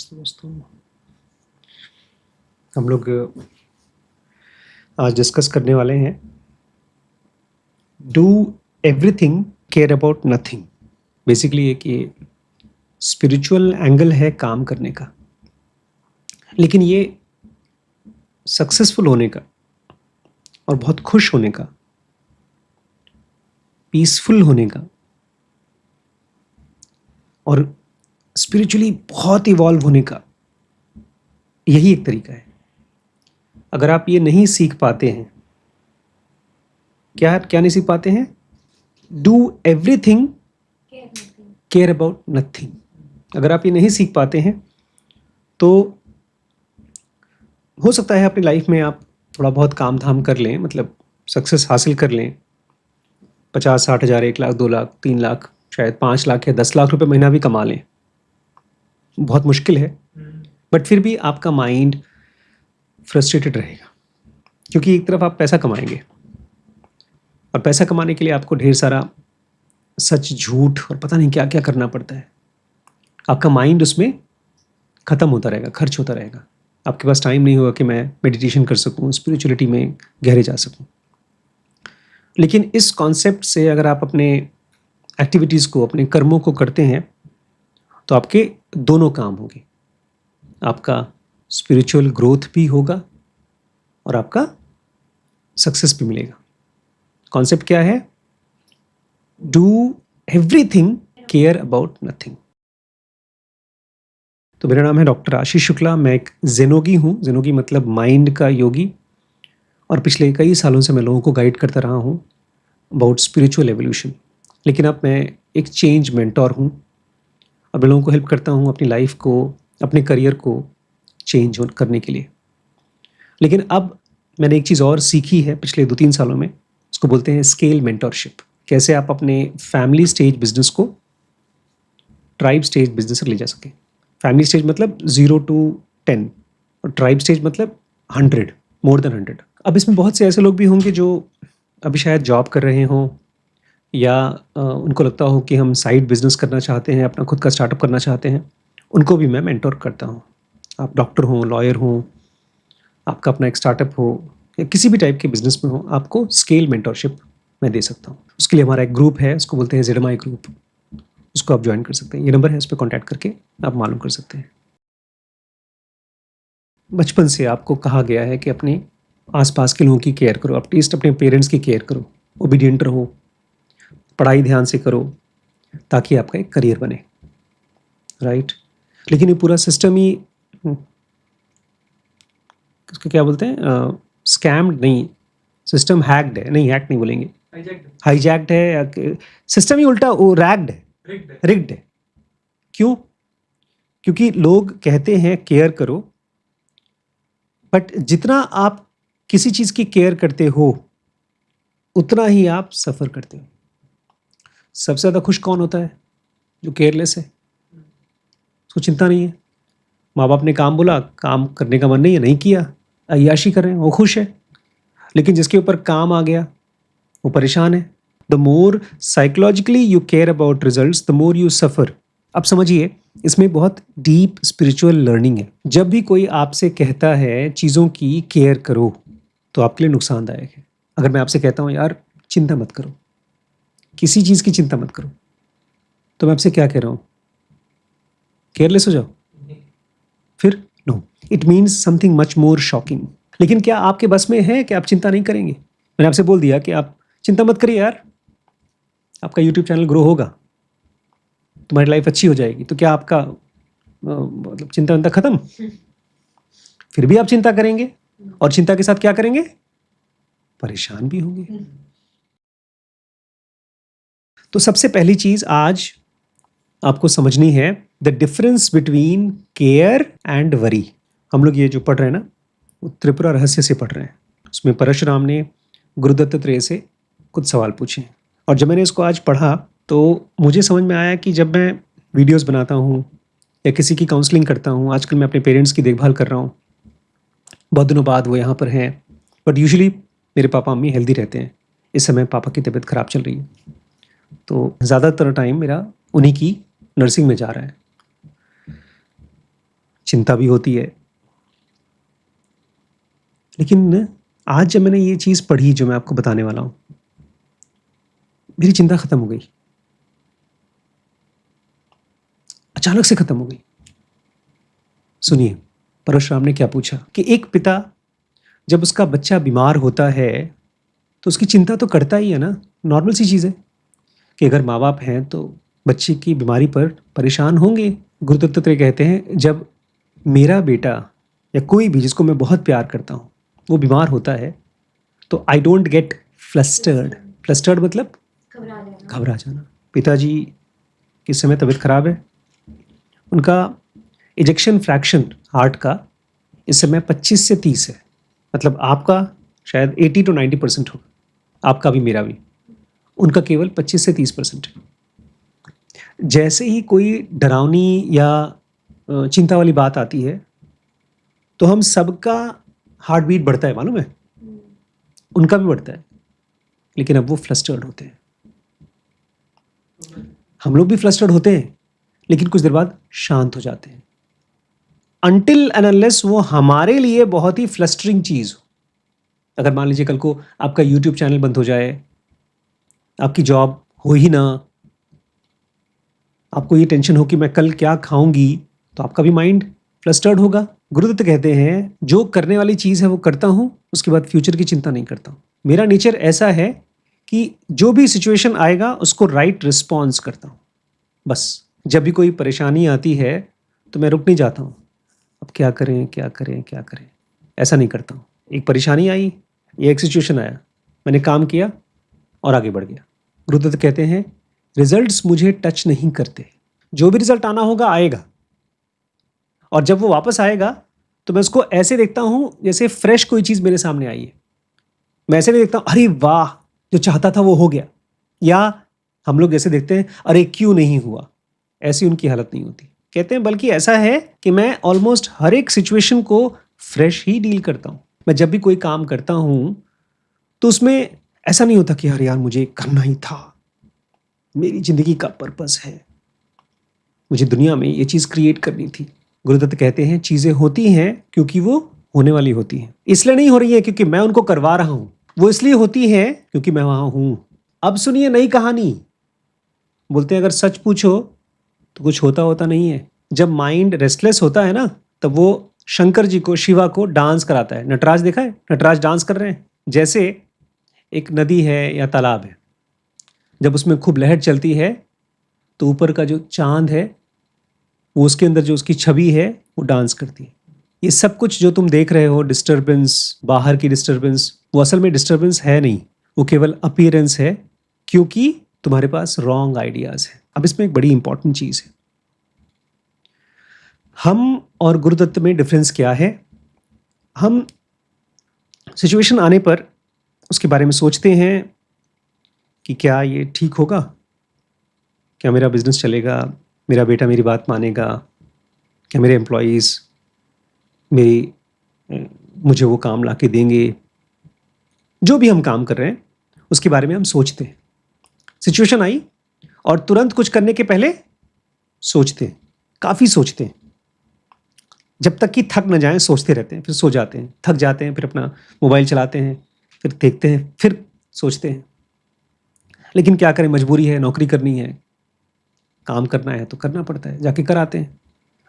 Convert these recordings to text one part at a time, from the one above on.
दोस्तों हम लोग आज डिस्कस करने वाले हैं do everything care about nothing. Basically एक ये स्पिरिचुअल एंगल है काम करने का, लेकिन ये सक्सेसफुल होने का और बहुत खुश होने का, पीसफुल होने का और स्पिरिचुअली बहुत इवॉल्व होने का यही एक तरीका है। अगर आप ये नहीं सीख पाते हैं, क्या नहीं सीख पाते हैं? Do everything care about nothing. अगर आप ये नहीं सीख पाते हैं तो हो सकता है अपनी लाइफ में आप थोड़ा बहुत काम धाम कर लें, मतलब सक्सेस हासिल कर लें, 50-60 हज़ार, 1 लाख, 2 लाख, 3 लाख, शायद 5 लाख या 10 लाख रुपए महीना भी कमा लें। बहुत मुश्किल है, बट फिर भी आपका माइंड फ्रस्ट्रेटेड रहेगा, क्योंकि एक तरफ आप पैसा कमाएंगे और पैसा कमाने के लिए आपको ढेर सारा सच, झूठ और पता नहीं क्या क्या करना पड़ता है। आपका माइंड उसमें ख़त्म होता रहेगा, खर्च होता रहेगा। आपके पास टाइम नहीं होगा कि मैं मेडिटेशन कर सकूं, स्पिरिचुअलिटी में गहरे जा सकूं। लेकिन इस कॉन्सेप्ट से अगर आप अपने एक्टिविटीज़ को, अपने कर्मों को करते हैं तो आपके दोनों काम होंगे। आपका स्पिरिचुअल ग्रोथ भी होगा और आपका सक्सेस भी मिलेगा। कॉन्सेप्ट क्या है? Do everything care about nothing. तो मेरा नाम है डॉक्टर आशीष शुक्ला। मैं एक जेनोगी हूँ। जेनोगी मतलब माइंड का योगी, और पिछले कई सालों से मैं लोगों को गाइड करता रहा हूँ अबाउट स्पिरिचुअल एवोल्यूशन। लेकिन अब मैं एक चेंज मेंटोर हूँ और मैं लोगों को हेल्प करता हूँ अपनी लाइफ को, अपने करियर को चेंज करने के लिए। लेकिन अब मैंने एक चीज़ और सीखी है पिछले 2-3 सालों में, उसको बोलते हैं स्केल मेंटोरशिप। कैसे आप अपने फैमिली स्टेज बिजनेस को ट्राइब स्टेज बिजनेस तक ले जा सकें। फैमिली स्टेज मतलब 0 to 10 और ट्राइब स्टेज मतलब 100, मोर देन 100। अब इसमें बहुत से ऐसे लोग भी होंगे जो अभी शायद जॉब कर रहे हों, या उनको लगता हो कि हम साइड बिजनेस करना चाहते हैं, अपना खुद का स्टार्टअप करना चाहते हैं। उनको भी मैं मेंटोर करता हूँ। आप डॉक्टर हों, लॉयर हों, आपका अपना एक स्टार्टअप हो या किसी भी टाइप के बिजनेस में हो, आपको स्केल मेंटोरशिप मैं दे सकता हूँ। उसके लिए हमारा एक ग्रुप है, उसको बोलते हैं ZMI ग्रुप। उसको आप ज्वाइन कर सकते हैं। ये नंबर है, उस पर कॉन्टैक्ट करके आप मालूम कर सकते हैं। बचपन से आपको कहा गया है कि अपने आसपास के लोगों की केयर करो, एटलीस्ट अपने पेरेंट्स की केयर करो, ओबीडियंट रहो, पढ़ाई ध्यान से करो, ताकि आपका एक करियर बने, राइट। लेकिन ये पूरा सिस्टम ही उसको क्या बोलते हैं, स्कैम्ड नहीं, सिस्टम हैक्ड है। नहीं, हैक नहीं बोलेंगे, हाईजैक्ड है। सिस्टम ही उल्टा वो रैग्ड है, रिग्ड है। क्यों? क्योंकि लोग कहते हैं केयर करो, बट जितना आप किसी चीज़ की केयर करते हो उतना ही आप सफ़र करते हो। सबसे ज़्यादा खुश कौन होता है? जो केयरलेस है, उसको चिंता नहीं है। माँ बाप ने काम बोला, काम करने का मन नहीं है, नहीं किया, अय्याशी कर रहे हैं, वो खुश है। लेकिन जिसके ऊपर काम आ गया वो परेशान है। The more psychologically you care about results, the more you सफ़र। अब समझिए, इसमें बहुत डीप स्पिरिचुअल लर्निंग है। जब भी कोई आपसे कहता है चीज़ों की केयर करो तो आपके लिए नुकसानदायक है। अगर मैं आपसे कहता हूँ यार चिंता मत करो, किसी चीज़ की चिंता मत करो, तो मैं आपसे क्या कह रहा हूँ? केयरलेस हो जाओ? फिर no, it means something much more shocking. लेकिन क्या आपके बस में है कि आप चिंता नहीं करेंगे? मैंने आपसे बोल दिया कि आप चिंता मत करिए यार, आपका यूट्यूब चैनल ग्रो होगा, तुम्हारी लाइफ अच्छी हो जाएगी, तो क्या आपका मतलब चिंता विंता खत्म? फिर भी आप चिंता करेंगे, और चिंता के साथ क्या करेंगे? परेशान भी होंगे। तो सबसे पहली चीज आज आपको समझनी है, the difference between care and worry. हम लोग ये जो पढ़ रहे हैं ना, वो त्रिपुरा रहस्य से पढ़ रहे हैं। उसमें परशुराम ने गुरु दत्तात्रेय से कुछ सवाल पूछे, और जब मैंने इसको आज पढ़ा तो मुझे समझ में आया कि जब मैं वीडियोस बनाता हूँ या किसी की काउंसलिंग करता हूँ, आजकल मैं अपने पेरेंट्स की देखभाल कर रहा हूँ, बहुत दिनों बाद वो यहाँ पर हैं, बट यूजुअली मेरे पापा मम्मी हेल्दी रहते हैं। इस समय पापा की तबीयत ख़राब चल रही है, तो ज़्यादातर टाइम मेरा उन्हीं की नर्सिंग में जा रहा है। चिंता भी होती है। लेकिन आज जब मैंने ये चीज़ पढ़ी जो मैं आपको बताने वाला हूँ, मेरी चिंता खत्म हो गई, अचानक से खत्म हो गई। सुनिए, परशुराम ने क्या पूछा कि एक पिता जब उसका बच्चा बीमार होता है तो उसकी चिंता तो करता ही है ना। नॉर्मल सी चीज़ है कि अगर माँ बाप हैं तो बच्चे की बीमारी पर परेशान होंगे। गुरु दत्तात्रेय कहते हैं जब मेरा बेटा या कोई भी जिसको मैं बहुत प्यार करता हूँ वो बीमार होता है तो I don't get flustered. Flustered मतलब घबरा जाना। पिताजी की समय तबीयत खराब है, उनका इजेक्शन फ्रैक्शन हार्ट का इस समय 25 से 30 है, मतलब आपका शायद 80 to 90% होगा, आपका भी मेरा भी, उनका केवल 25 से 30% है। जैसे ही कोई डरावनी या चिंता वाली बात आती है तो हम सबका हार्ट बीट बढ़ता है, मालूम है, उनका भी बढ़ता है। लेकिन अब वो फ्लस्टर्ड होते हैं, हम लोग भी फ्लस्टर्ड होते हैं, लेकिन कुछ देर बाद शांत हो जाते हैं। अनटिल एंड अनलेस वो हमारे लिए बहुत ही फ्लस्टरिंग चीज हो। अगर मान लीजिए कल को आपका यूट्यूब चैनल बंद हो जाए, आपकी जॉब हो ही ना, आपको ये टेंशन हो कि मैं कल क्या खाऊंगी, तो आपका भी माइंड फ्लस्टर्ड होगा। गुरुदत्त कहते हैं जो करने वाली चीज़ है वो करता हूँ, उसके बाद फ्यूचर की चिंता नहीं करता हूँ। मेरा नेचर ऐसा है कि जो भी सिचुएशन आएगा उसको राइट रिस्पॉन्स करता हूँ। बस जब भी कोई परेशानी आती है तो मैं रुक नहीं जाता हूँ, अब क्या करें क्या करें क्या करें, ऐसा नहीं करता हूँ। एक परेशानी आई, ये एक सिचुएशन आया, मैंने काम किया और आगे बढ़ गया। गुरुदत्त कहते हैं रिजल्ट्स मुझे टच नहीं करते, जो भी रिजल्ट आना होगा आएगा, और जब वो वापस आएगा तो मैं उसको ऐसे देखता हूँ जैसे फ्रेश कोई चीज़ मेरे सामने आई है। मैं ऐसे नहीं देखता हूँ अरे वाह जो चाहता था वो हो गया, या हम लोग जैसे देखते हैं अरे क्यों नहीं हुआ, ऐसी उनकी हालत नहीं होती। कहते हैं बल्कि ऐसा है कि मैं ऑलमोस्ट हर एक सिचुएशन को फ्रेश ही डील करता हूँ। मैं जब भी कोई काम करता हूँ तो उसमें ऐसा नहीं होता कि यार यार मुझे करना ही था, मेरी जिंदगी का पर्पस है, मुझे दुनिया में ये चीज़ क्रिएट करनी थी। गुरुदत्त कहते हैं चीज़ें होती हैं क्योंकि वो होने वाली होती हैं, इसलिए नहीं हो रही है क्योंकि मैं उनको करवा रहा हूँ, वो इसलिए होती है क्योंकि मैं वहाँ हूँ। अब सुनिए नई कहानी। बोलते हैं अगर सच पूछो तो कुछ होता होता नहीं है। जब माइंड रेस्टलेस होता है ना तब वो शंकर जी को, शिवा को डांस कराता है। नटराज देखा है, नटराज डांस कर रहे हैं। जैसे एक नदी है या तालाब है, जब उसमें खूब लहर चलती है तो ऊपर का जो चांद है वो उसके अंदर जो उसकी छवि है वो डांस करती है। ये सब कुछ जो तुम देख रहे हो डिस्टरबेंस, बाहर की डिस्टरबेंस, वो असल में डिस्टरबेंस है नहीं, वो केवल अपीयरेंस है क्योंकि तुम्हारे पास रॉन्ग आइडियाज है। अब इसमें एक बड़ी इंपॉर्टेंट चीज है, हम और गुरुदत्त में डिफरेंस क्या है। हम सिचुएशन आने पर उसके बारे में सोचते हैं कि क्या ये ठीक होगा, क्या मेरा बिजनेस चलेगा, मेरा बेटा मेरी बात मानेगा, क्या मेरे एम्प्लॉयज़ मेरी मुझे वो काम ला के देंगे। जो भी हम काम कर रहे हैं उसके बारे में हम सोचते हैं। सिचुएशन आई और तुरंत कुछ करने के पहले सोचते हैं, काफ़ी सोचते हैं, जब तक कि थक न जाएं सोचते रहते हैं, फिर सो जाते हैं, थक जाते हैं, फिर अपना मोबाइल चलाते हैं, फिर देखते हैं, फिर सोचते हैं। लेकिन क्या करें, मजबूरी है, नौकरी करनी है, काम करना है तो करना पड़ता है, जाके कर आते हैं।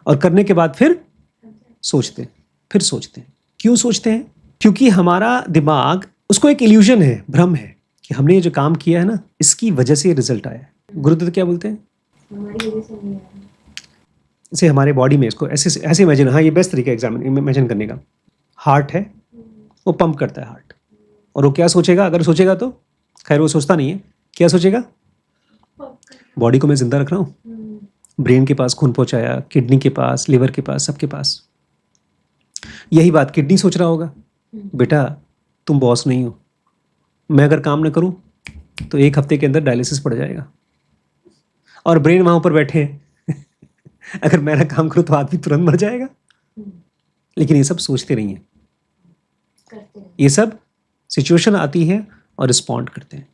और करने के बाद फिर सोचते हैं, फिर सोचते हैं। क्यों सोचते हैं? क्योंकि हमारा दिमाग, उसको एक इल्यूजन है, भ्रम है कि हमने ये जो काम किया है ना इसकी वजह से रिजल्ट आया है। गुरुदत्त क्या बोलते हैं, हमारी वजह से नहीं आया। इसे हमारे बॉडी में, इसको ऐसे ऐसे इमेजिन, हाँ ये बेस्ट तरीका इमेजिन करने का। हार्ट है, वो पंप करता है हार्ट, और वो क्या सोचेगा, अगर सोचेगा तो, खैर वो सोचता नहीं है, क्या सोचेगा, बॉडी को मैं जिंदा रख रहा हूँ, ब्रेन के पास खून पहुंचाया, किडनी के पास, लिवर के पास, सबके पास। यही बात किडनी सोच रहा होगा, बेटा तुम बॉस नहीं हो, मैं अगर काम ना करूं तो 1 हफ्ते के अंदर डायलिसिस पड़ जाएगा। और ब्रेन वहां ऊपर बैठे हैं अगर मैं ना काम करूं तो आदमी तुरंत मर जाएगा। लेकिन ये सब सोचते नहीं है, ये सब सिचुएशन आती है और रिस्पॉन्ड करते हैं।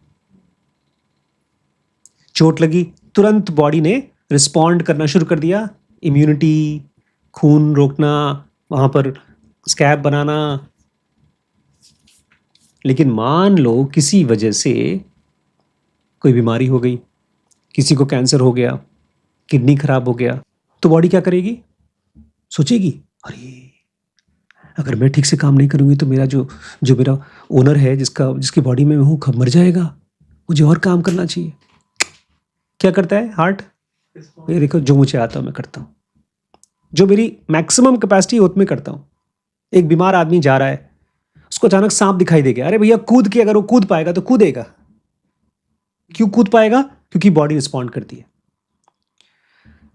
चोट लगी, तुरंत बॉडी ने रिस्पॉन्ड करना शुरू कर दिया, इम्यूनिटी, खून रोकना, वहाँ पर स्कैब बनाना। लेकिन मान लो किसी वजह से कोई बीमारी हो गई, किसी को कैंसर हो गया, किडनी खराब हो गया, तो बॉडी क्या करेगी? सोचेगी, अरे अगर मैं ठीक से काम नहीं करूँगी तो मेरा जो जो मेरा ओनर है, जिसकी बॉडी में मैं हूँ, कब मर जाएगा, मुझे और काम करना चाहिए। क्या करता है हार्ट? ये देखो, जो मुझे आता है मैं करता हूँ, जो मेरी मैक्सिमम कैपेसिटी है उतने करता हूँ। एक बीमार आदमी जा रहा है, उसको अचानक सांप दिखाई दे गया, अरे भैया कूद के, अगर वो कूद पाएगा तो कूदेगा। क्यों कूद पाएगा? क्योंकि बॉडी रिस्पॉन्ड करती है।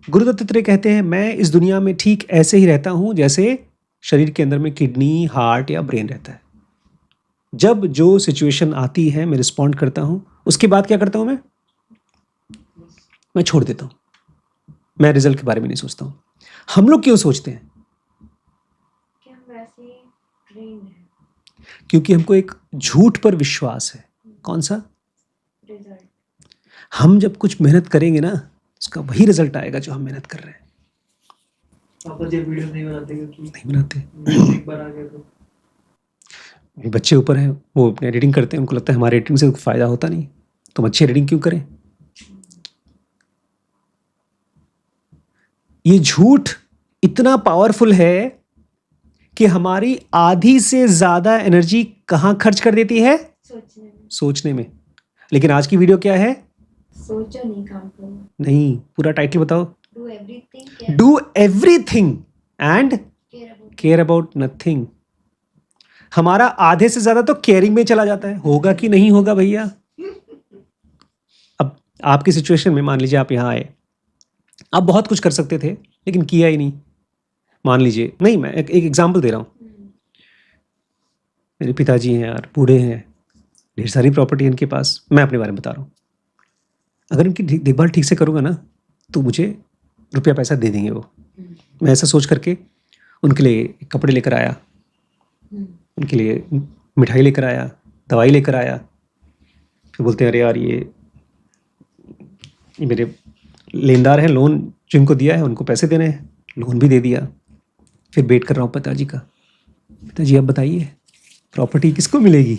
गुरु दत्तात्रेय कहते हैं, मैं इस दुनिया में ठीक ऐसे ही रहता हूं जैसे शरीर के अंदर में किडनी, हार्ट या ब्रेन रहता है। जब जो सिचुएशन आती है मैं रिस्पॉन्ड करता हूं, उसके बाद क्या करता हूं मैं छोड़ देता हूं। मैं रिजल्ट के बारे में नहीं सोचता हूं। हम लोग क्यों सोचते हैं? कि हम वैसे ही trained हैं, क्योंकि हमको एक झूठ पर विश्वास है। कौन सा? result। हम जब कुछ मेहनत करेंगे ना, उसका वही रिजल्ट आएगा जो हम मेहनत कर रहे हैं। पापा जी वीडियो नहीं बनाते क्योंकि नहीं बनाते। एक बार आ गया तो बच्चे ऊपर हैं, वो अपने एडिटिंग करते हैं, उनको लगता है हमारे एडिटिंग से फ़ायदा होता नहीं, तो अच्छी एडिटिंग क्यों करें? ये झूठ इतना पावरफुल है कि हमारी आधी से ज़्यादा एनर्जी कहाँ खर्च कर देती है? सोचने में। सोचने में। लेकिन आज की वीडियो क्या है? सोचो नहीं, काम करो। नहीं, पूरा टाइटल बताओ। Do everything, care do everything and about care about nothing. हमारा आधे से ज्यादा तो केयरिंग में चला जाता है। होगा कि नहीं होगा भैया? अब आपकी सिचुएशन में मान लीजिए आप यहाँ आए, आप बहुत कुछ कर सकते थे लेकिन किया ही नहीं। मान लीजिए, नहीं, मैं एक एग्जांपल दे रहा हूँ। मेरे पिताजी हैं यार, बूढ़े हैं, ढेर सारी प्रॉपर्टी है इनके पास। मैं अपने बारे में बता रहा हूँ। अगर इनकी देखभाल ठीक से करूँगा ना तो मुझे रुपया पैसा दे देंगे वो। मैं ऐसा सोच करके उनके लिए कपड़े लेकर आया, उनके लिए मिठाई लेकर आया, दवाई लेकर आया। फिर बोलते हैं, अरे यार ये मेरे लेनदार हैं, लोन जिनको दिया है उनको पैसे देने हैं, लोन भी दे दिया। फिर वेट कर रहा हूँ पिताजी का। पिताजी अब बताइए प्रॉपर्टी किसको मिलेगी?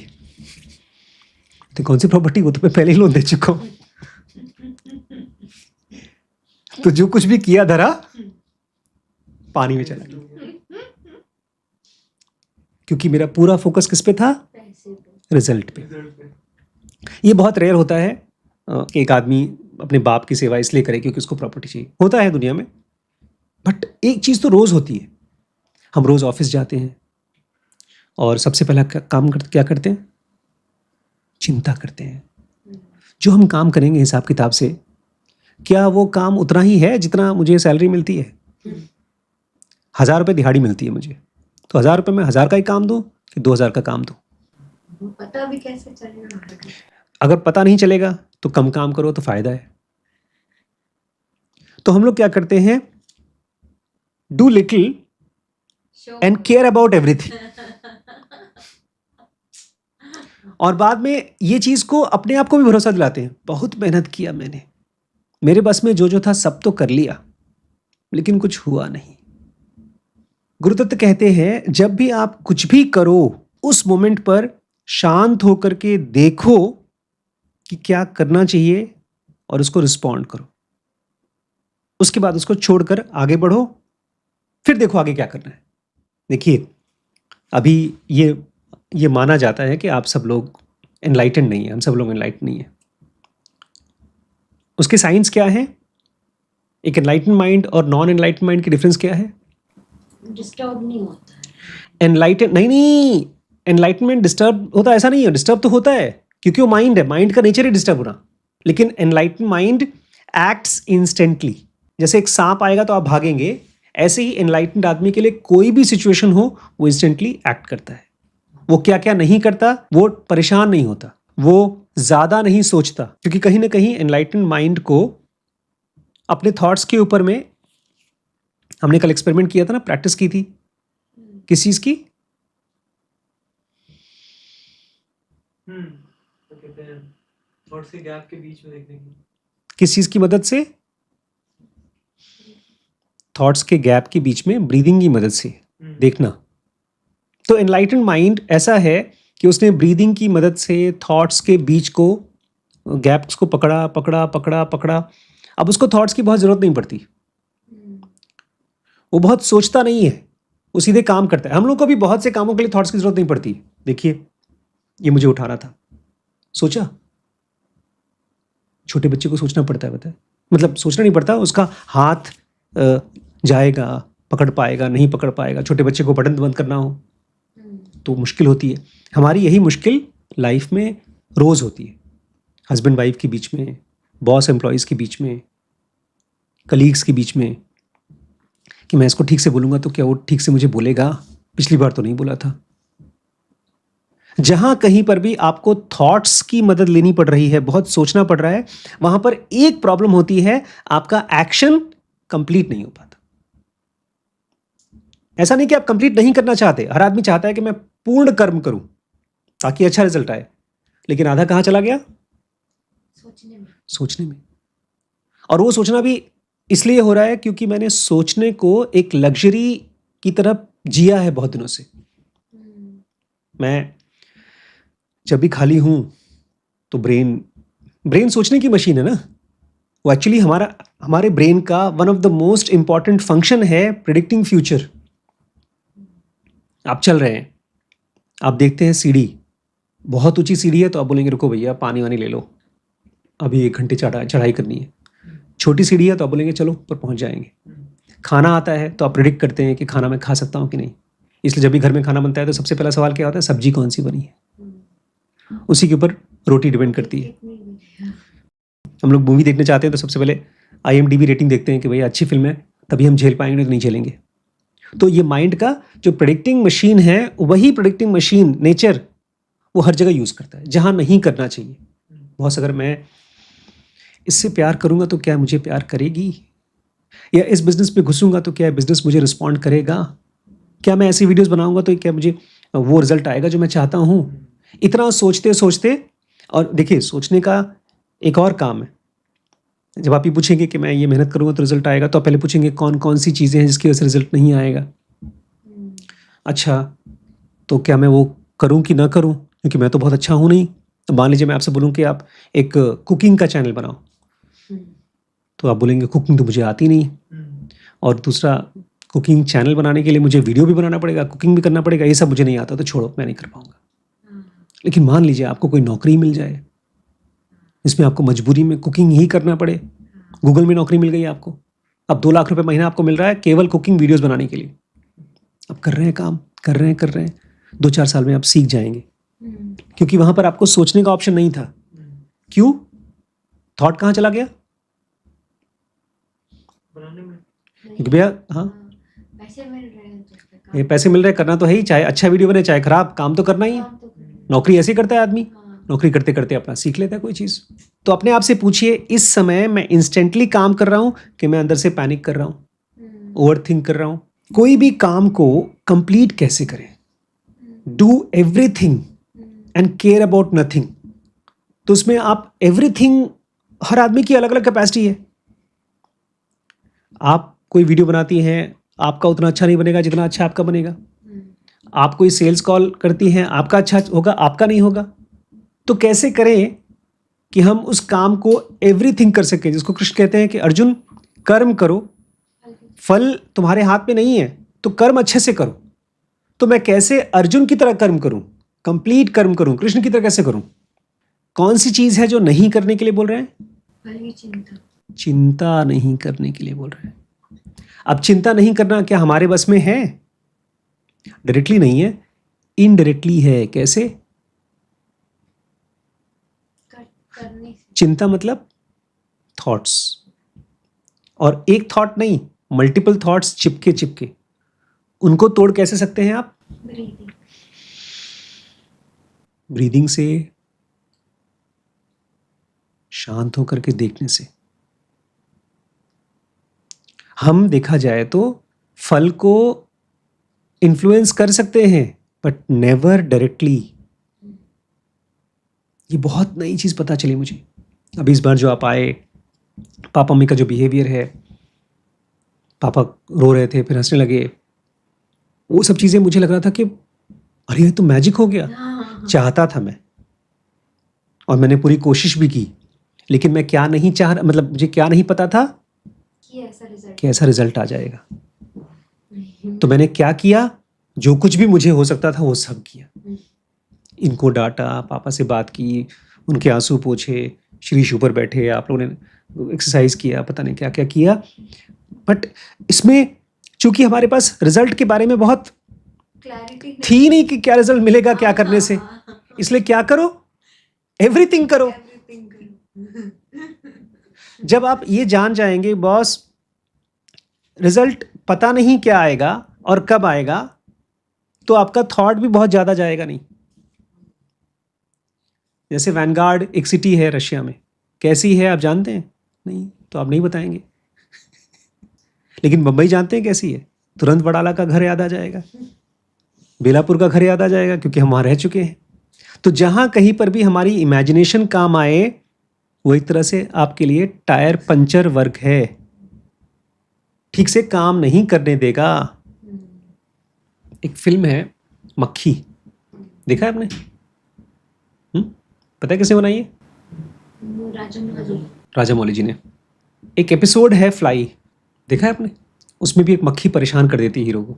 तो कौन सी प्रॉपर्टी? वो तो मैं पहले ही लोन दे चुका हूँ। तो जो कुछ भी किया धरा पानी में चला गया, क्योंकि मेरा पूरा फोकस किस पे था? पैसे पे। रिजल्ट पे। रिजल्ट पे ये बहुत रेयर होता है कि एक आदमी अपने बाप की सेवा इसलिए करे क्योंकि उसको प्रॉपर्टी चाहिए। होता है दुनिया में, बट एक चीज़ तो रोज़ होती है। हम रोज़ ऑफिस जाते हैं और सबसे पहला क्या करते हैं? चिंता करते हैं। जो हम काम करेंगे हिसाब किताब से, क्या वो काम उतना ही है जितना मुझे सैलरी मिलती है? 1000 रुपये दिहाड़ी मिलती है मुझे, तो 1000 रुपये में 1000 का ही काम दूँ कि 2000 का काम दूँ? पता भी कैसे चलेगा? अगर पता नहीं चलेगा तो कम काम करो तो फायदा है। तो हम लोग क्या करते हैं? Do little and care about everything. और बाद में ये चीज को अपने आप को भी भरोसा दिलाते हैं, बहुत मेहनत किया मैंने, मेरे बस में जो जो था सब तो कर लिया, लेकिन कुछ हुआ नहीं। गुरुदत्त कहते हैं, जब भी आप कुछ भी करो उस मोमेंट पर शांत होकर के देखो कि क्या करना चाहिए और उसको रिस्पॉन्ड करो। उसके बाद उसको छोड़कर आगे बढ़ो, फिर देखो आगे क्या करना है। देखिए, अभी ये माना जाता है कि आप सब लोग एनलाइटेंड नहीं है, हम सब लोग एनलाइटेंड नहीं है। उसके साइंस क्या है? एक एनलाइटेंड माइंड और नॉन एनलाइटेंड माइंड की डिफरेंस क्या है? डिस्टर्ब नहीं होता है। एनलाइटेंड नहीं, एनलाइटनमेंट डिस्टर्ब होता है ऐसा नहीं है। डिस्टर्ब तो होता है क्योंकि वो माइंड है, माइंड का नेचर ही डिस्टर्ब होना। लेकिन एनलाइटेंड माइंड एक्ट्स इंस्टेंटली। जैसे एक सांप आएगा तो आप भागेंगे, ऐसे ही एनलाइटेंड आदमी के लिए कोई भी सिचुएशन हो वो इंस्टेंटली एक्ट करता है। वो क्या क्या नहीं करता, वो परेशान नहीं होता, वो ज्यादा नहीं सोचता, क्योंकि कहीं ना कहीं एनलाइटेंड माइंड को अपने थॉट्स के ऊपर में, हमने कल एक्सपेरिमेंट किया था ना, प्रैक्टिस की थी किस चीज की? तो कहते हैं थॉट्स के गैप के बीच में देखने की। किस चीज की मदद से? थॉट्स के गैप के बीच में ब्रीदिंग की मदद से देखना। तो एनलाइटेंड माइंड ऐसा है कि उसने ब्रीदिंग की मदद से थॉट्स के बीच को गैप्स को पकड़ा पकड़ा पकड़ा पकड़ा। अब उसको थॉट्स की बहुत ज़रूरत नहीं पड़ती, वो बहुत सोचता नहीं है, वो सीधे काम करता है। हम लोग को भी बहुत से कामों के लिए थॉट्स की ज़रूरत नहीं पड़ती। देखिए ये मुझे उठाना था, सोचा। छोटे बच्चे को सोचना पड़ता है, पता है, मतलब सोचना नहीं पड़ता, उसका हाथ जाएगा, पकड़ पाएगा नहीं पकड़ पाएगा। छोटे बच्चे को बटन बंद करना हो तो मुश्किल होती है। हमारी यही मुश्किल लाइफ में रोज़ होती है, हस्बैंड वाइफ के बीच में, बॉस एम्प्लॉयज़ के बीच में, कलीग्स के बीच में, कि मैं इसको ठीक से बोलूँगा तो क्या वो ठीक से मुझे बोलेगा, पिछली बार तो नहीं बोला था। जहाँ कहीं पर भी आपको थॉट्स की मदद लेनी पड़ रही है, बहुत सोचना पड़ रहा है, वहाँ पर एक प्रॉब्लम होती है, आपका एक्शन कंप्लीट नहीं हो पाता। ऐसा नहीं कि आप कंप्लीट नहीं करना चाहते, हर आदमी चाहता है कि मैं पूर्ण कर्म करूं ताकि अच्छा रिजल्ट आए, लेकिन आधा कहाँ चला गया? सोचने में। और वो सोचना भी इसलिए हो रहा है क्योंकि मैंने सोचने को एक लग्जरी की तरफ जिया है बहुत दिनों से। मैं जब भी खाली हूं तो ब्रेन सोचने की मशीन है ना, वो एक्चुअली हमारे ब्रेन का one of the most important function है प्रिडिक्टिंग फ्यूचर। आप चल रहे हैं, आप देखते हैं सीढ़ी, बहुत ऊंची सीढ़ी है तो आप बोलेंगे रुको भैया पानी वानी ले लो, अभी 1 घंटे चढ़ाई करनी है। छोटी सीढ़ी है तो आप बोलेंगे चलो ऊपर पहुंच जाएंगे। खाना आता है तो आप प्रिडिक्ट करते हैं कि खाना मैं खा सकता हूँ कि नहीं। इसलिए जब भी घर में खाना बनता है तो सबसे पहला सवाल क्या होता है? सब्जी कौन सी बनी है, उसी के ऊपर रोटी डिपेंड करती है। हम लोग मूवी देखने चाहते हैं तो सबसे पहले IMDb रेटिंग देखते हैं कि भैया अच्छी फिल्म है तभी हम झेल पाएंगे, तो नहीं झेलेंगे। तो ये माइंड का जो प्रेडिक्टिंग मशीन है, वही प्रेडिक्टिंग मशीन नेचर वो हर जगह यूज़ करता है जहाँ नहीं करना चाहिए। बहुत अगर मैं इससे प्यार करूँगा तो क्या मुझे प्यार करेगी, या इस बिज़नेस पे घुसूँगा तो क्या बिज़नेस मुझे रिस्पॉन्ड करेगा, क्या मैं ऐसी वीडियोस बनाऊँगा तो क्या मुझे वो रिज़ल्ट आएगा जो मैं चाहता हूँ। इतना सोचते सोचते, और देखिए सोचने का एक और काम है, जब आप ये पूछेंगे कि मैं ये मेहनत करूँगा तो रिजल्ट आएगा, तो आप पहले पूछेंगे कौन कौन सी चीज़ें हैं जिसकी वजह से रिजल्ट नहीं आएगा। अच्छा तो क्या मैं वो करूँ कि ना करूँ, क्योंकि मैं तो बहुत अच्छा हूँ नहीं। तो मान लीजिए मैं आपसे बोलूँ कि आप एक कुकिंग का चैनल बनाओ, तो आप बोलेंगे कुकिंग तो मुझे आती नहीं। और दूसरा, कुकिंग चैनल बनाने के लिए मुझे वीडियो भी बनाना पड़ेगा, कुकिंग भी करना पड़ेगा, ये सब मुझे नहीं आता, तो छोड़ो मैं नहीं कर पाऊँगा। लेकिन मान लीजिए आपको कोई नौकरी मिल जाए इसमें आपको मजबूरी में कुकिंग ही करना पड़े। गूगल में नौकरी मिल गई आपको, अब 2 लाख रुपए महीना आपको मिल रहा है केवल कुकिंग वीडियोस बनाने के लिए। अब कर रहे हैं काम, कर रहे हैं 2-4 साल में आप सीख जाएंगे, क्योंकि वहां पर आपको सोचने का ऑप्शन नहीं था। क्यों? थॉट कहाँ चला गया? बनाने में। क्योंकि भैया हाँ पैसे मिल रहे हैं तो उसका ये पैसे मिल रहे हैं, करना तो है ही, चाहे अच्छा वीडियो बने चाहे खराब, काम तो करना ही है। काम तो करना नौकरी ऐसे ही करता है आदमी, है। हाँ, नौकरी करते करते अपना सीख लेता है कोई चीज़। तो अपने आप से पूछिए, इस समय मैं इंस्टेंटली काम कर रहा हूँ कि मैं अंदर से पैनिक कर रहा हूँ, ओवर थिंक कर रहा हूँ। कोई भी काम को कंप्लीट कैसे करें? Do everything and care about nothing. तो उसमें आप एवरीथिंग, हर आदमी की अलग अलग कैपेसिटी है। आप कोई वीडियो बनाती हैं, आपका उतना अच्छा नहीं बनेगा जितना अच्छा आपका बनेगा। आप कोई सेल्स कॉल करती हैं, आपका अच्छा होगा, आपका नहीं होगा। तो कैसे करें कि हम उस काम को एवरीथिंग कर सकें, जिसको कृष्ण कहते हैं कि अर्जुन कर्म करो, फल तुम्हारे हाथ में नहीं है, तो कर्म अच्छे से करो। तो मैं कैसे अर्जुन की तरह कर्म करूं, कंप्लीट कर्म करूं, कृष्ण की तरह कैसे करूं? कौन सी चीज है जो नहीं करने के लिए बोल रहे हैं? फल की चिंता। चिंता नहीं करने के लिए बोल रहे हैं। अब चिंता नहीं करना क्या हमारे बस में है? डायरेक्टली नहीं है, इनडायरेक्टली है। कैसे? करने से। चिंता मतलब थॉट्स, और एक थॉट नहीं, मल्टीपल थॉट्स चिपके चिपके, उनको तोड़ कैसे सकते हैं आप? ब्रीदिंग। ब्रीदिंग से, शांत होकर के देखने से। हम देखा जाए तो फल को इन्फ्लुएंस कर सकते हैं, बट नेवर डायरेक्टली। ये बहुत नई चीज पता चली मुझे अभी इस बार जो आप आए। पापा मम्मी का जो बिहेवियर है, पापा रो रहे थे फिर हंसने लगे, वो सब चीज़ें मुझे लग रहा था कि अरे ये तो मैजिक हो गया। हाँ, चाहता था मैं, और मैंने पूरी कोशिश भी की, लेकिन मैं क्या नहीं चाह मतलब मुझे क्या नहीं पता था कि ऐसा रिजल्ट कि ऐसा रिजल्ट आ जाएगा। तो मैंने क्या किया, जो कुछ भी मुझे हो सकता था वो सब किया। इनको डांटा, पापा से बात की, उनके आंसू पोंछे, शीरीष ऊपर बैठे, आप लोगों ने एक्सरसाइज किया, पता नहीं क्या क्या किया। बट इसमें चूंकि हमारे पास रिजल्ट के बारे में बहुत क्लैरिटी थी नहीं कि क्या रिजल्ट मिलेगा क्या करने से, इसलिए क्या करो, एवरीथिंग करो। जब आप ये जान जाएंगे बॉस रिजल्ट पता नहीं क्या आएगा और कब आएगा, तो आपका थॉट भी बहुत ज़्यादा जाएगा नहीं। जैसे वैनगार्ड एक सिटी है रशिया में, कैसी है आप जानते हैं? नहीं, तो आप नहीं बताएंगे। लेकिन मुंबई जानते हैं कैसी है? तुरंत वडाला का घर याद आ जाएगा, बेलापुर का घर याद आ जाएगा, क्योंकि हम वहाँ रह चुके हैं। तो जहाँ कहीं पर भी हमारी इमेजिनेशन काम आए, वो एक तरह से आपके लिए टायर पंचर वर्क है, ठीक से काम नहीं करने देगा। एक फिल्म है मक्खी, देखा है आपने? पता है किसने बनाई है? राजामौली जी ने। एक एपिसोड है फ्लाई, देखा है आपने? उसमें भी एक मक्खी परेशान कर देती है हीरो को,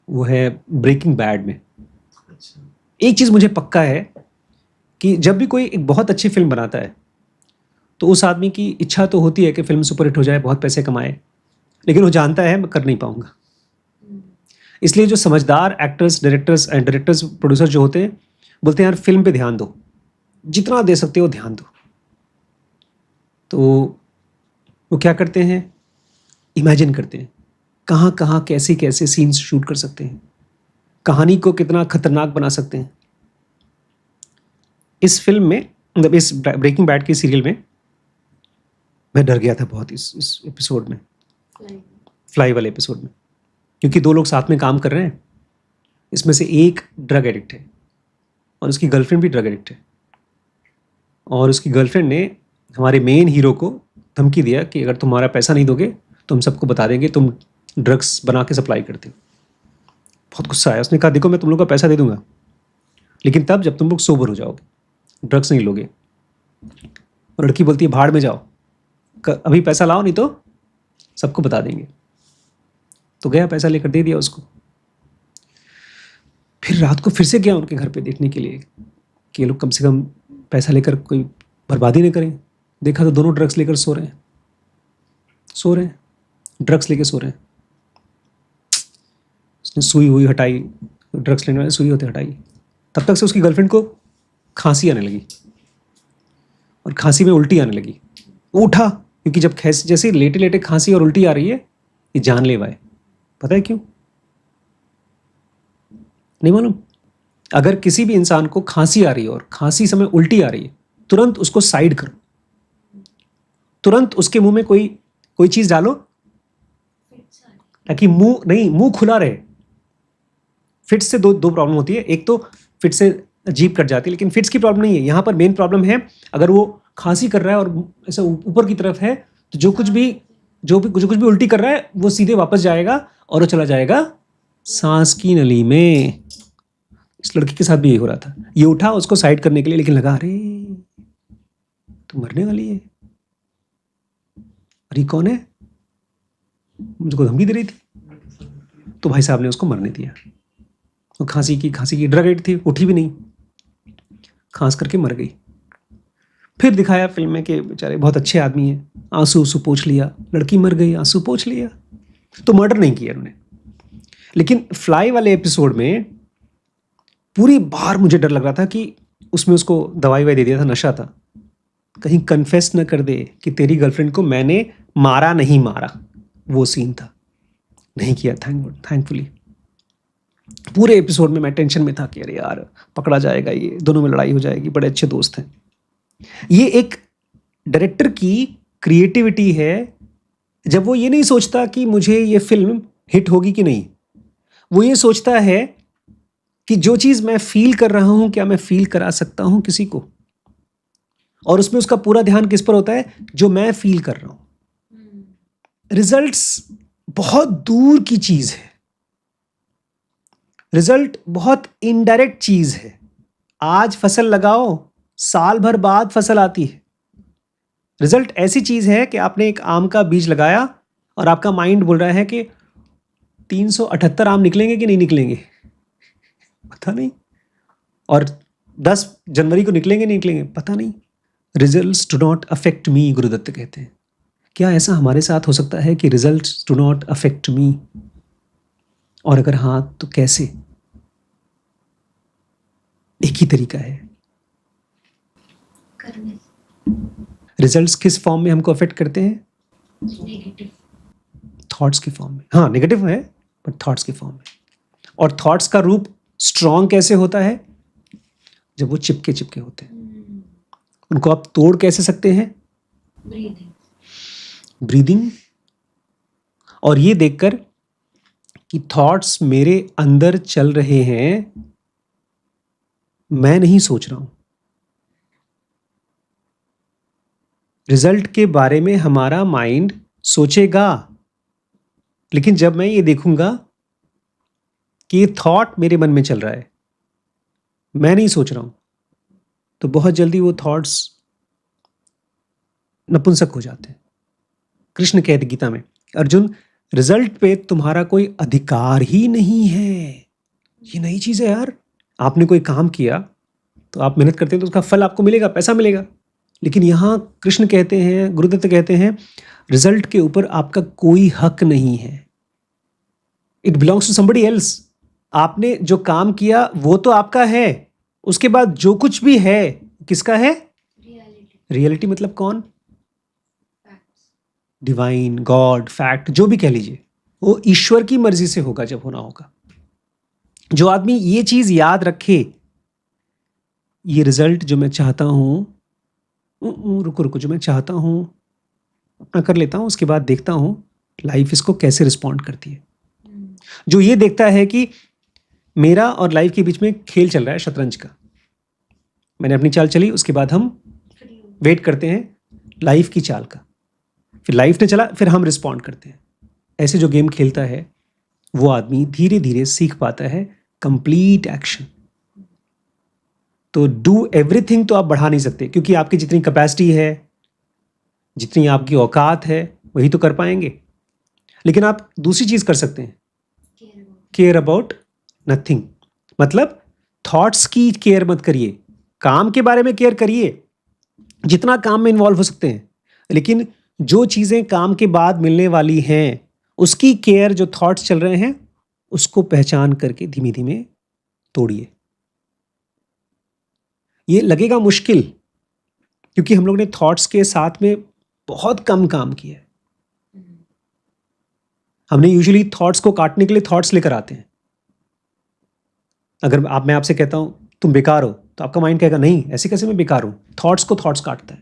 वो है ब्रेकिंग बैड में। अच्छा, एक चीज़ मुझे पक्का है कि जब भी कोई एक बहुत अच्छी फिल्म बनाता है तो उस आदमी की इच्छा तो होती है कि फिल्म सुपरहिट हो जाए, बहुत पैसे कमाए, लेकिन वो जानता है मैं कर नहीं पाऊंगा। इसलिए जो समझदार एक्टर्स, डायरेक्टर्स प्रोड्यूसर जो होते हैं, बोलते हैं यार फिल्म पे ध्यान दो, जितना दे सकते हो ध्यान दो। तो वो क्या करते हैं, इमेजिन करते हैं कहाँ कहाँ कैसे कैसे सीन्स शूट कर सकते हैं, कहानी को कितना खतरनाक बना सकते हैं। इस फिल्म में, मतलब इस ब्रेकिंग बैड की सीरियल में, मैं डर गया था बहुत इस एपिसोड में, फ्लाई वाले एपिसोड में, क्योंकि दो लोग साथ में काम कर रहे हैं। इसमें से एक ड्रग एडिक्ट है और उसकी गर्लफ्रेंड भी ड्रग एडिक्ट है, और उसकी गर्लफ्रेंड ने हमारे मेन हीरो को धमकी दिया कि अगर तुम्हारा पैसा नहीं दोगे तो हम सबको बता देंगे तुम ड्रग्स बना के सप्लाई करते हो। बहुत गुस्सा आया, उसने कहा देखो मैं तुम लोग का पैसा दे दूंगा, लेकिन तब जब तुम लोग सोबर हो जाओगे, ड्रग्स नहीं लोगे। और लड़की बोलती है भाड़ में जाओ, अभी पैसा लाओ नहीं तो सबको बता देंगे। तो गया, पैसा लेकर दे दिया उसको। फिर रात को फिर से गया उनके घर पे देखने के लिए कि ये लोग कम से कम पैसा लेकर कोई बर्बादी नहीं करें। देखा तो दोनों ड्रग्स लेकर सो रहे हैं, ड्रग्स लेकर सो रहे हैं। उसने सुई हुई हटाई, ड्रग्स लेने वाले सुई होते हटाई, तब तक से उसकी गर्लफ्रेंड को खांसी आने लगी और खांसी में उल्टी आने लगी। वो उठा, क्योंकि जब जैसे लेटे लेटे खांसी और उल्टी आ रही है, ये जानलेवा है। पता है क्यों? नहीं मालूम? अगर किसी भी इंसान को खांसी आ रही है और खांसी समय उल्टी आ रही है, तुरंत उसको साइड करो, तुरंत उसके मुंह में कोई चीज डालो ताकि मुंह खुला रहे। फिट्स से दो प्रॉब्लम होती है, एक तो फिट से जीभ कट जाती है, लेकिन फिट्स की प्रॉब्लम नहीं है। यहाँ पर मेन प्रॉब्लम है, अगर वो खांसी कर रहा है और ऐसे ऊपर की तरफ है, तो जो कुछ भी उल्टी कर रहा है वो सीधे वापस जाएगा और वो चला जाएगा सांस की नली में। इस लड़की के साथ भी यही हो रहा था। ये उठा उसको साइड करने के लिए, लेकिन लगा अरे तू मरने वाली है, अरे कौन है, मुझको धमकी दे रही थी। तो भाई साहब ने उसको मरने दिया। वो खांसी की ड्रग एडिक्ट थी, उठी भी नहीं, खांस करके मर गई। फिर दिखाया फिल्म में कि बेचारे बहुत अच्छे आदमी हैं, आंसू पोंछ लिया, लड़की मर गई, आंसू पोंछ लिया। तो मर्डर नहीं किया उन्होंने। लेकिन फ्लाई वाले एपिसोड में पूरी बार मुझे डर लग रहा था कि उसमें उसको दवाई दे दिया था, नशा था, कहीं कन्फेस न कर दे कि तेरी गर्लफ्रेंड को मैंने मारा नहीं मारा। वो सीन था, नहीं किया थैंकफुली। पूरे एपिसोड में मैं टेंशन में था कि अरे यार पकड़ा जाएगा, ये दोनों में लड़ाई हो जाएगी, बड़े अच्छे दोस्त हैं। ये एक डायरेक्टर की क्रिएटिविटी है, जब वो ये नहीं सोचता कि मुझे ये फिल्म हिट होगी कि नहीं, वो ये सोचता है कि जो चीज़ मैं फील कर रहा हूँ क्या मैं फील करा सकता हूँ किसी को, और उसमें उसका पूरा ध्यान किस पर होता है, जो मैं फील कर रहा हूँ। रिजल्ट्स बहुत दूर की चीज है, रिजल्ट बहुत इनडायरेक्ट चीज है। आज फसल लगाओ, साल भर बाद फसल आती है। रिजल्ट ऐसी चीज है कि आपने एक आम का बीज लगाया और आपका माइंड बोल रहा है कि 378 आम निकलेंगे कि नहीं निकलेंगे, पता नहीं, और 10 जनवरी को निकलेंगे नहीं निकलेंगे, पता नहीं। Results do not affect me, Gurudutt कहते हैं। क्या ऐसा हमारे साथ हो सकता है कि रिजल्ट्स डू नॉट अफेक्ट मी? और अगर हाँ तो कैसे? एक ही तरीका है। करने रिजल्ट्स किस फॉर्म में हमको अफेक्ट करते हैं? नेगेटिव थॉट्स के फॉर्म में। हाँ, नेगेटिव है बट थॉट्स के फॉर्म में। और थॉट्स का रूप स्ट्रॉन्ग कैसे होता है? जब वो चिपके चिपके होते हैं। उनको आप तोड़ कैसे सकते हैं? Breathing breathing. और ये देखकर कि थॉट्स मेरे अंदर चल रहे हैं, मैं नहीं सोच रहा हूं। रिजल्ट के बारे में हमारा माइंड सोचेगा, लेकिन जब मैं ये देखूंगा कि ये थॉट मेरे मन में चल रहा है, मैं नहीं सोच रहा हूं, तो बहुत जल्दी वो थॉट्स नपुंसक हो जाते हैं। कृष्ण कहते गीता में, अर्जुन रिजल्ट पे तुम्हारा कोई अधिकार ही नहीं है। ये नई चीज है यार। आपने कोई काम किया तो आप मेहनत करते हैं तो उसका फल आपको मिलेगा, पैसा मिलेगा। लेकिन यहां कृष्ण कहते हैं, गुरुदत्त कहते हैं, रिजल्ट के ऊपर आपका कोई हक नहीं है। It belongs to somebody else. आपने जो काम किया वो तो आपका है, उसके बाद जो कुछ भी है किसका है? रियलिटी रियलिटी मतलब कौन? फैक्ट्स डिवाइन, गॉड, फैक्ट, जो भी कह लीजिए, वो ईश्वर की मर्जी से होगा जब होना होगा। जो आदमी ये चीज याद रखे, ये रिजल्ट जो मैं चाहता हूं, रुको रुको, जो मैं चाहता हूं अपना कर लेता हूं, उसके बाद देखता हूं लाइफ इसको कैसे रिस्पॉन्ड करती है। जो ये देखता है कि मेरा और लाइफ के बीच में खेल चल रहा है शतरंज का, मैंने अपनी चाल चली, उसके बाद हम फ्री वेट करते हैं लाइफ की चाल का, फिर लाइफ ने चला, फिर हम रिस्पॉन्ड करते हैं। ऐसे जो गेम खेलता है वो आदमी धीरे धीरे सीख पाता है कंप्लीट एक्शन। तो डू एवरीथिंग तो आप बढ़ा नहीं सकते, क्योंकि आपकी जितनी कैपेसिटी है, जितनी आपकी औकात है, वही तो कर पाएंगे। लेकिन आप दूसरी चीज कर सकते हैं, केयर अबाउट नथिंग। मतलब थॉट्स की केयर मत करिए, काम के बारे में केयर करिए, जितना काम में इन्वॉल्व हो सकते हैं। लेकिन जो चीजें काम के बाद मिलने वाली हैं, उसकी केयर, जो थॉट्स चल रहे हैं उसको पहचान करके धीमे धीमे तोड़िए। ये लगेगा मुश्किल, क्योंकि हम लोग ने थॉट्स के साथ में बहुत कम काम किया है। हमने यूजुअली थॉट्स को काटने के लिए थॉट्स लेकर आते हैं। अगर मैं आपसे कहता हूं तुम बेकार हो, तो आपका माइंड कहेगा नहीं, ऐसे कैसे मैं बेकार हूं। थॉट्स को थॉट्स काटता है,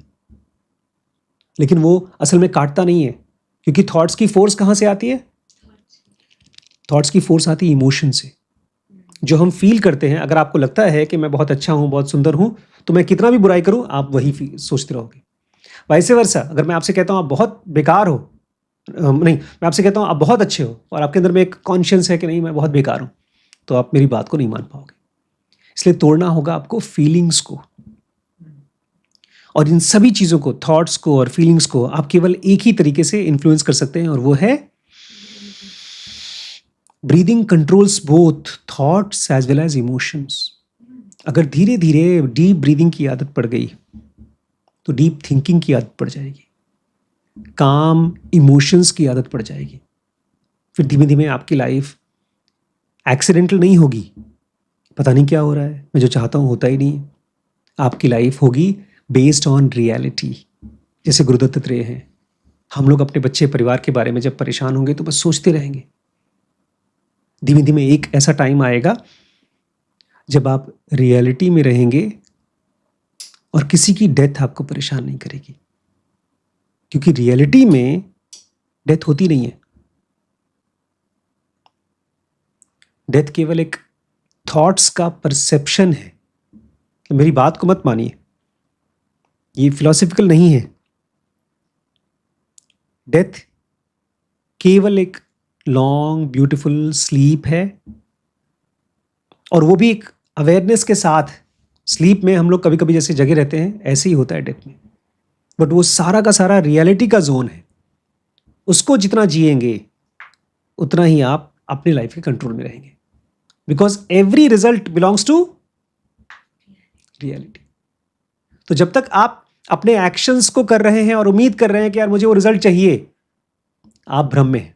लेकिन वो असल में काटता नहीं है, क्योंकि थॉट्स की फोर्स कहां से आती है? थॉट्स की फोर्स आती है इमोशन से, जो हम फील करते हैं। अगर आपको लगता है कि मैं बहुत अच्छा हूं, बहुत सुंदर हूं, तो मैं कितना भी बुराई करूं आप वही सोचते रहोगे। वैसे वर्सा, अगर मैं आपसे कहता हूं आप बहुत बेकार हो, नहीं, मैं आपसे कहता हूं आप बहुत अच्छे हो, और आपके अंदर में एक कॉन्शियंस है कि नहीं मैं बहुत बेकार हूं, तो आप मेरी बात को नहीं मान पाओगे। इसलिए तोड़ना होगा आपको फीलिंग्स को, और इन सभी चीज़ों को, थॉट्स को और फीलिंग्स को, आप केवल एक ही तरीके से इन्फ्लुएंस कर सकते हैं, और वो है breathing controls both thoughts as well as emotions. अगर धीरे धीरे डीप ब्रीदिंग की आदत पड़ गई तो डीप थिंकिंग की आदत पड़ जाएगी, काम इमोशंस की आदत पड़ जाएगी। फिर धीमे धीमे आपकी लाइफ एक्सीडेंटल नहीं होगी, पता नहीं क्या हो रहा है, मैं जो चाहता हूँ होता ही नहीं। आपकी लाइफ होगी बेस्ड ऑन रियलिटी। जैसे गुरुदत्त त्रेय हैं, हम लोग अपने बच्चे परिवार के बारे में जब परेशान होंगे तो बस सोचते रहेंगे। धीमे धीमे एक ऐसा टाइम आएगा जब आप रियलिटी में रहेंगे और किसी की डेथ आपको परेशान नहीं करेगी, क्योंकि रियलिटी में डेथ होती नहीं है। डेथ केवल एक थॉट्स का परसेप्शन है। तो मेरी बात को मत मानिए, ये फिलॉसफिकल नहीं है। डेथ केवल एक लॉन्ग ब्यूटीफुल स्लीप है, और वो भी एक अवेयरनेस के साथ। स्लीप में हम लोग कभी कभी जैसे जगे रहते हैं, ऐसे ही होता है डेथ में, बट वो सारा का सारा रियलिटी का जोन है। उसको जितना जिएंगे उतना ही आप अपनी लाइफ के कंट्रोल में रहेंगे, because every result belongs to reality. तो जब तक आप अपने एक्शंस को कर रहे हैं और उम्मीद कर रहे हैं कि यार मुझे वो रिजल्ट चाहिए, आप भ्रम में हैं।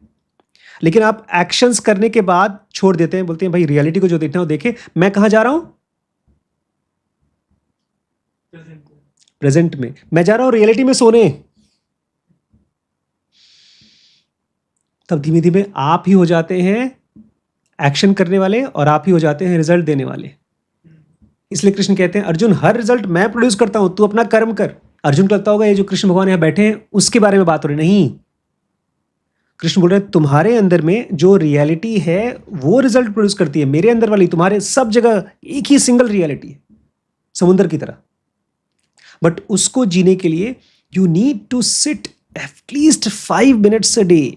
लेकिन आप एक्शंस करने के बाद छोड़ देते हैं, बोलते हैं भाई रियलिटी को जो देखना है वो देखे, मैं कहां जा रहा हूं, प्रेजेंट को। प्रेजेंट में। मैं जा रहा हूं रियलिटी में सोने। तब धीमे धीमे आप ही हो जाते हैं एक्शन करने वाले, और आप ही हो जाते हैं रिजल्ट देने वाले। इसलिए कृष्ण कहते हैं अर्जुन, हर रिजल्ट मैं प्रोड्यूस करता हूं, तू अपना कर्म कर। अर्जुन को लगता होगा ये जो कृष्ण भगवान यहां बैठे हैं उसके बारे में बात हो रही, नहीं। कृष्ण बोल रहे हैं तुम्हारे अंदर में जो रियलिटी है वो रिजल्ट प्रोड्यूस करती है। मेरे अंदर वाली तुम्हारे सब जगह एक ही सिंगल रियलिटी है, समुद्र की तरह। बट उसको जीने के लिए you need to sit at least 5 minutes a day,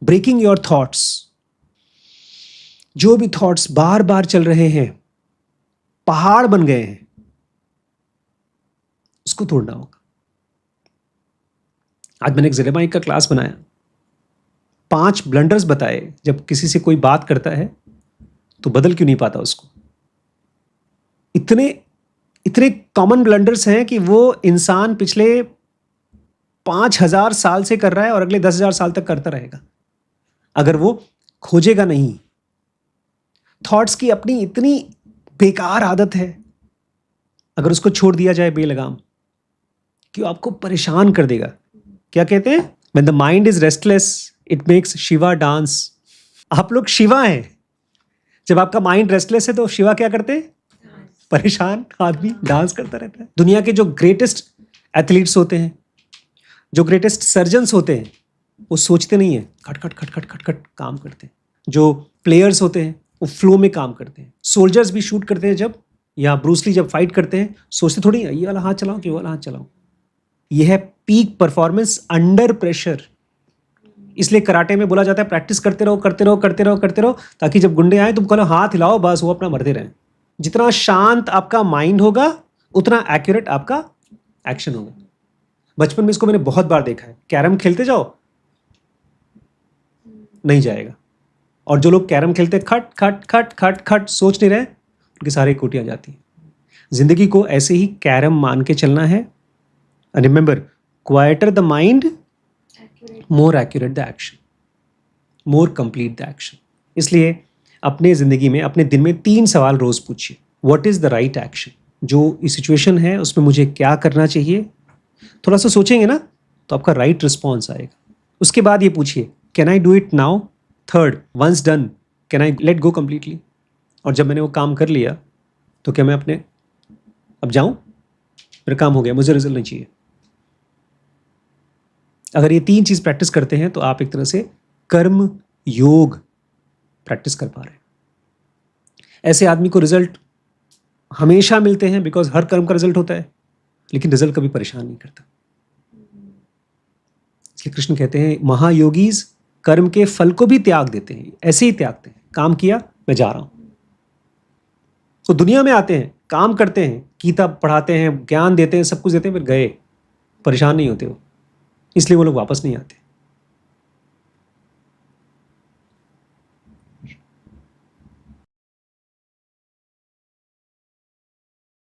breaking your thoughts. जो भी थॉट्स बार बार चल रहे हैं, पहाड़ बन गए हैं, उसको तोड़ना होगा। आज मैंने एक ज़ेलेमाइक का क्लास बनाया, 5 ब्लंडर्स बताए जब किसी से कोई बात करता है तो बदल क्यों नहीं पाता उसको। इतने इतने कॉमन ब्लंडर्स हैं कि वो इंसान पिछले 5000 साल से कर रहा है और अगले 10,000 साल तक करता रहेगा, अगर वो खोजेगा नहीं। थॉट्स की अपनी इतनी बेकार आदत है, अगर उसको छोड़ दिया जाए बेलगाम, कि वो आपको परेशान कर देगा। क्या कहते हैं, when the mind is restless it makes Shiva dance. आप लोग शिवा हैं। जब आपका माइंड रेस्टलेस है तो शिवा क्या करते हैं, परेशान आदमी डांस करता रहता है। दुनिया के जो ग्रेटेस्ट एथलीट्स होते हैं, जो ग्रेटेस्ट सर्जन्स होते हैं, वो सोचते नहीं है, खट खट खट खट खट खट काम करते हैं। जो प्लेयर्स होते हैं वो फ्लो में काम करते हैं। सोल्जर्स भी शूट करते हैं जब, या ब्रूसली जब फाइट करते हैं, सोचते थोड़ी ये वाला हाथ चलाऊं कि वो वाला हाथ चलाऊं। यह है पीक परफॉर्मेंस अंडर प्रेशर। इसलिए कराटे में बोला जाता है प्रैक्टिस करते रहो करते रहो करते रहो करते रहो, ताकि जब गुंडे आए तुम कहो हाथ हिलाओ, बस वो अपना मरते रहें। जितना शांत आपका माइंड होगा उतना एक्यूरेट आपका एक्शन होगा। बचपन में इसको मैंने बहुत बार देखा है। कैरम खेलते जाओ, नहीं जाएगा। और जो लोग कैरम खेलते खट खट खट खट खट सोच नहीं रहे, उनकी सारी कोटियां जाती हैं। जिंदगी को ऐसे ही कैरम मान के चलना है। Remember, quieter the mind, more accurate the action, more complete the action. इसलिए अपने ज़िंदगी में, अपने दिन में 3 सवाल रोज़ पूछिए। What is the right action, जो इस सिचुएशन है उसमें मुझे क्या करना चाहिए। थोड़ा सा सोचेंगे ना तो आपका राइट रिस्पॉन्स आएगा। उसके बाद ये पूछिए, can I do it now. Third, once done can I let go completely. और जब मैंने वो काम कर लिया तो क्या मैं अपने अब जाऊं, मेरा काम हो गया, मुझे रिजल्ट नहीं चाहिए। अगर ये 3 चीज़ प्रैक्टिस करते हैं तो आप एक तरह से कर्म योग प्रैक्टिस कर पा रहे हैं। ऐसे आदमी को रिजल्ट हमेशा मिलते हैं, बिकॉज हर कर्म का रिजल्ट होता है, लेकिन रिजल्ट कभी परेशान नहीं करता। इसलिए कृष्ण कहते हैं महायोगीज कर्म के फल को भी त्याग देते हैं, ऐसे ही त्यागते हैं। काम किया, मैं जा रहा हूं। तो दुनिया में आते हैं, काम करते हैं, गीता पढ़ाते हैं, ज्ञान देते हैं, सब कुछ देते हैं, फिर गए, परेशान नहीं होते हो। इसलिए वो लोग वापस नहीं आते।